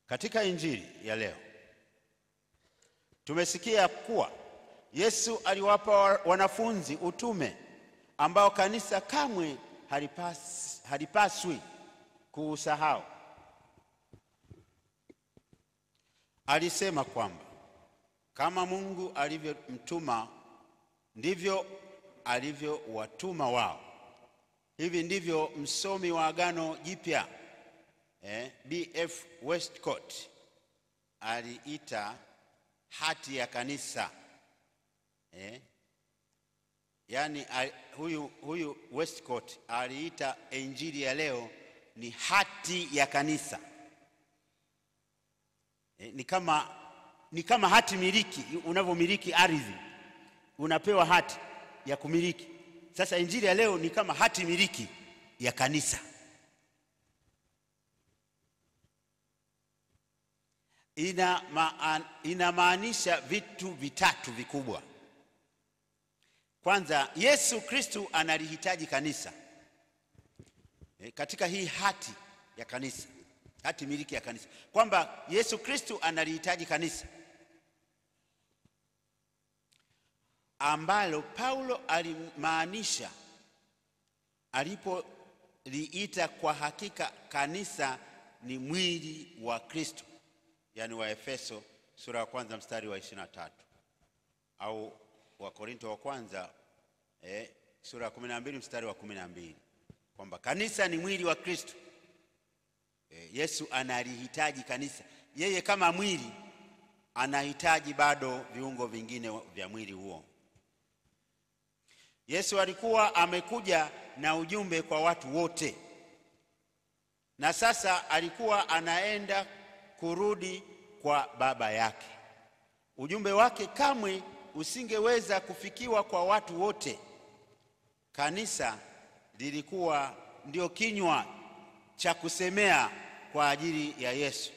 Katika injili ya leo tumesikia kuwa Yesu aliwapa wanafunzi utume ambao kanisa kamwe halipaswi kuusahau. Alisema kwamba kama Mungu alivyomtuma ndivyo alivyowatuma wao. Hivi ndivyo msomi wa Agano Jipya B.F. Westcott aliita hati ya kanisa. Yani huyu Westcott aliita injili ya leo ni hati ya kanisa. Ni kama hati miliki, unavyomiliki ardhi unapewa hati ya kumiliki. Sasa injili ya leo ni kama hati miliki ya kanisa. Inamaanisha vitu vitatu vikubwa. Kwanza, Yesu Kristo analihitaji kanisa. Katika hii hati ya kanisa, hati miliki ya kanisa, kwamba Yesu Kristo analihitaji kanisa, ambalo Paulo alimaanisha alipoliita kwa hakika kanisa ni mwili wa Kristo, yani wa Efeso sura ya 1 mstari wa 23, au wa Korinto wa kwanza sura ya 12 mstari wa 12, kwamba kanisa ni mwili wa Kristo. Yesu analihitaji kanisa. Yeye kama mwili anahitaji bado viungo vingine vya mwili huo. Yesu alikuwa amekuja na ujumbe kwa watu wote, na sasa alikuwa anaenda kurudi kwa Baba yake. Ujumbe wake kamwe usingeweza kufikiwa kwa watu wote. Kanisa lilikuwa ndio kinywa cha kusemea kwa ajili ya Yesu.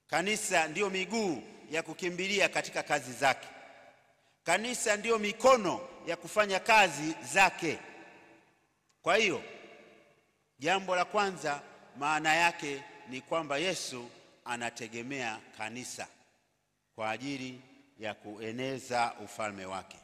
Kanisa ndio miguu ya kukimbilia katika kazi zake. Kanisa ndio mikono ya kufanya kazi zake. Kwa hiyo jambo la kwanza, maana yake ni kwamba Yesu anategemea kanisa kwa ajili ya kueneza ufalme wake.